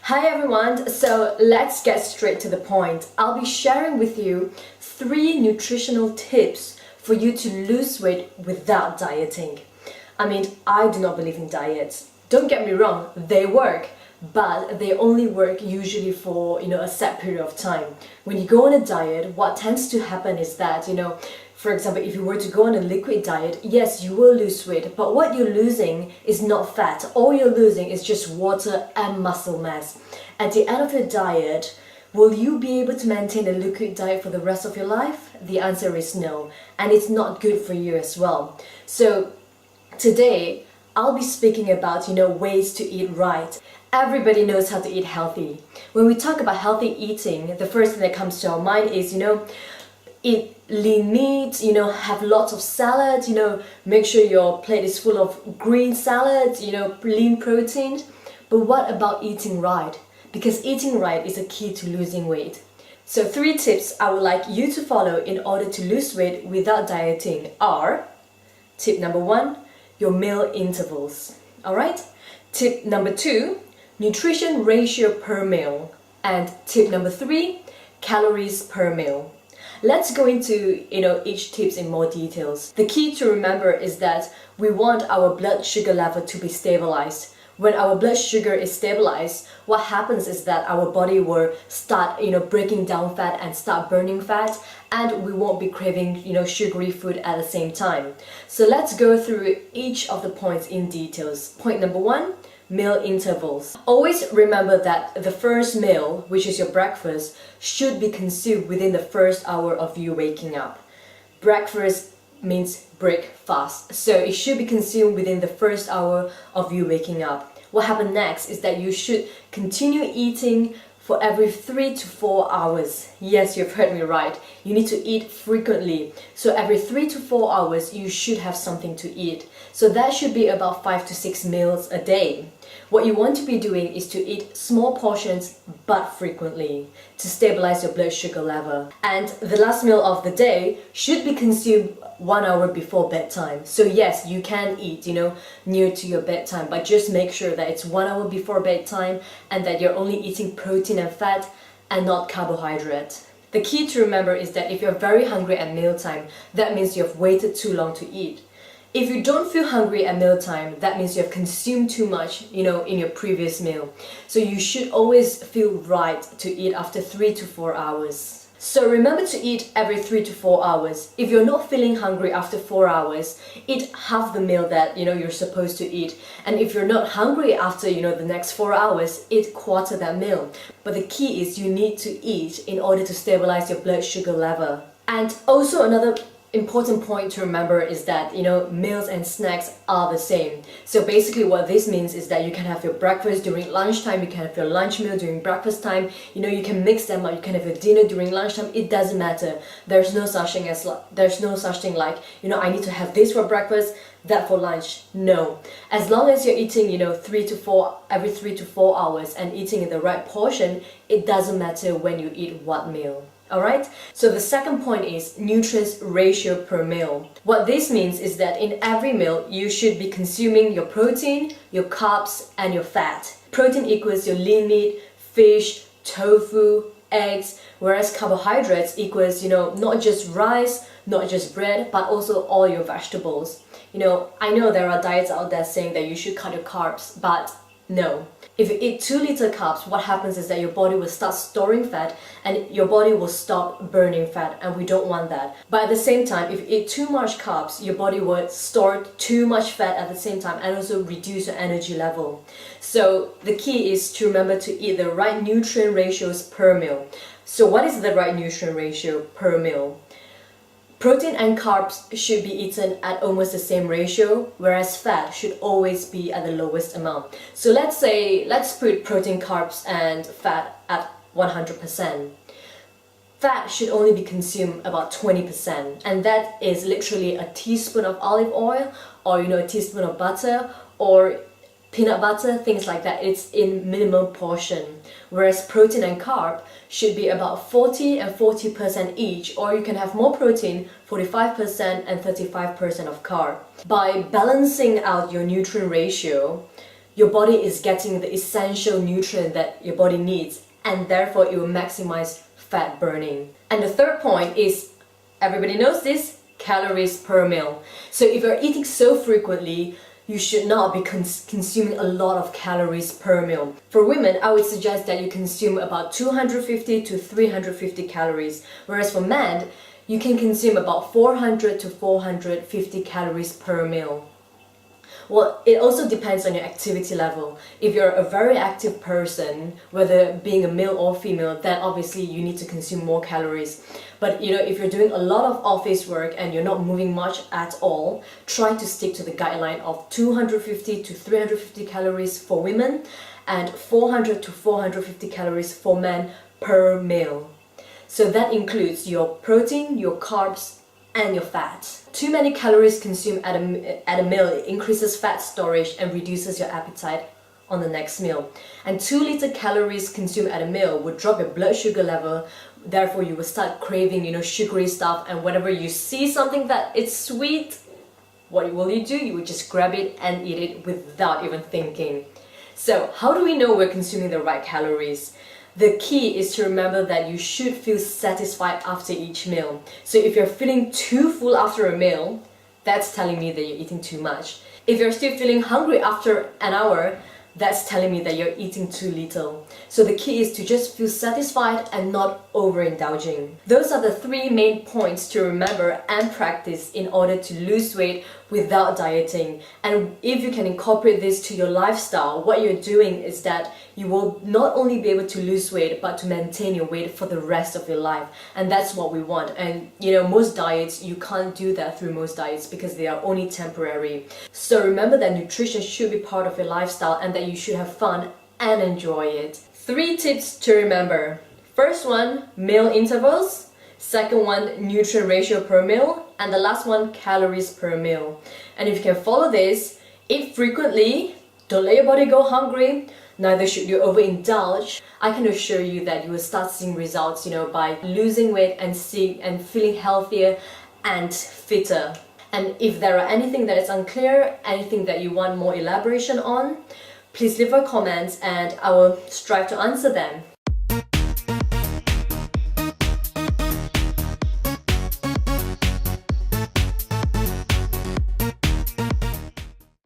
Hi everyone, so let's get straight to the point. I'll be sharing with you 3 nutritional tips for you to lose weight without dieting. I do not believe in diets. Don't get me wrong, they work, but they only work usually for a set period of time. When you go on a diet, what tends to happen is that for example, if you were to go on a liquid diet, yes, you will lose weight, but what you're losing is not fat. All you're losing is just water and muscle mass. At the end of your diet, will you be able to maintain a liquid diet for the rest of your life? The answer is no, and it's not good for you as well. So today, I'll be speaking about ways to eat right. Everybody knows how to eat healthy. When we talk about healthy eating, the first thing that comes to our mind is eat lean meat, have lots of salad, make sure your plate is full of green salads, lean protein. But what about eating right? Because eating right is a key to losing weight. So 3 tips I would like you to follow in order to lose weight without dieting are: tip number 1, your meal intervals. Alright? Tip number 2, nutrition ratio per meal. And tip number 3, calories per meal. Let's go into each tips in more details. The key to remember is that we want our blood sugar level to be stabilized. When our blood sugar is stabilized, what happens is that our body will start breaking down fat and start burning fat, and we won't be craving sugary food at the same time. So let's go through each of the points in details. Point number 1, meal intervals. Always remember that the first meal, which is your breakfast, should be consumed within the first hour of you waking up. Breakfast means break fast, so it should be consumed within the first hour of you waking up. What happens next is that you should continue eating for every 3 to 4 hours. Yes, you've heard me right. You need to eat frequently. So every 3 to 4 hours, you should have something to eat. So that should be about 5 to 6 meals a day. What you want to be doing is to eat small portions but frequently to stabilize your blood sugar level. And the last meal of the day should be consumed 1 hour before bedtime. So yes, you can eat, near to your bedtime, but just make sure that it's 1 hour before bedtime and that you're only eating protein and fat and not carbohydrate. The key to remember is that if you're very hungry at mealtime, that means you've waited too long to eat. If you don't feel hungry at mealtime, that means you have consumed too much, in your previous meal. So you should always feel right to eat after 3 to 4 hours. So remember to eat every 3 to 4 hours. If you're not feeling hungry after 4 hours, eat half the meal that you're supposed to eat. And if you're not hungry after the next 4 hours, eat quarter that meal. But the key is you need to eat in order to stabilize your blood sugar level. And also another important point to remember is that meals and snacks are the same. So basically what this means is that you can have your breakfast during lunchtime, you can have your lunch meal during breakfast time, you can mix them up, you can have your dinner during lunchtime. It doesn't matter. There's no such thing like I need to have this for breakfast, that for lunch. No, as long as you're eating every 3 to 4 hours and eating in the right portion, it doesn't matter when you eat what meal. Alright, so the second point is nutrients ratio per meal. What this means is that in every meal, you should be consuming your protein, your carbs, and your fat. Protein equals your lean meat, fish, tofu, eggs, whereas carbohydrates equals, not just rice, not just bread, but also all your vegetables. I know there are diets out there saying that you should cut your carbs, but no. If you eat 2 liter carbs, what happens is that your body will start storing fat and your body will stop burning fat, and we don't want that. But at the same time, if you eat too much carbs, your body will store too much fat at the same time and also reduce your energy level. So the key is to remember to eat the right nutrient ratios per meal. So what is the right nutrient ratio per meal? Protein and carbs should be eaten at almost the same ratio, whereas fat should always be at the lowest amount. So let's put protein, carbs, and fat at 100%. Fat should only be consumed about 20%, and that is literally a teaspoon of olive oil, or a teaspoon of butter, or peanut butter, things like that. It's in minimum portion. Whereas protein and carb should be about 40 and 40% each, or you can have more protein, 45% and 35% of carb. By balancing out your nutrient ratio, your body is getting the essential nutrient that your body needs, and therefore it will maximize fat burning. And the third point is, everybody knows this, calories per meal. So if you're eating so frequently, you should not be consuming a lot of calories per meal. For women, I would suggest that you consume about 250 to 350 calories, whereas for men, you can consume about 400 to 450 calories per meal. Well, it also depends on your activity level. If you're a very active person, whether being a male or female, then obviously you need to consume more calories. But if you're doing a lot of office work and you're not moving much at all, try to stick to the guideline of 250 to 350 calories for women and 400 to 450 calories for men per meal. So that includes your protein, your carbs, and your fat. Too many calories consumed at a meal increases fat storage and reduces your appetite on the next meal. And 2 little calories consumed at a meal would drop your blood sugar level. Therefore, you will start craving, sugary stuff. And whenever you see something that it's sweet, what will you do? You would just grab it and eat it without even thinking. So, how do we know we're consuming the right calories? The key is to remember that you should feel satisfied after each meal. So if you're feeling too full after a meal, that's telling me that you're eating too much. If you're still feeling hungry after an hour, that's telling me that you're eating too little. So the key is to just feel satisfied and not overindulging. Those are the 3 main points to remember and practice in order to lose weight without dieting. And if you can incorporate this to your lifestyle, what you're doing is that you will not only be able to lose weight, but to maintain your weight for the rest of your life. And that's what we want. And most diets, you can't do that through most diets because they are only temporary. So remember that nutrition should be part of your lifestyle and that you should have fun and enjoy it. 3 tips to remember. First one, meal intervals. Second one, nutrient ratio per meal. And the last one, calories per meal. And if you can follow this, eat frequently, don't let your body go hungry, neither should you overindulge. I can assure you that you will start seeing results, by losing weight and feeling healthier and fitter. And if there are anything that is unclear, anything that you want more elaboration on, please leave a comment and I will strive to answer them.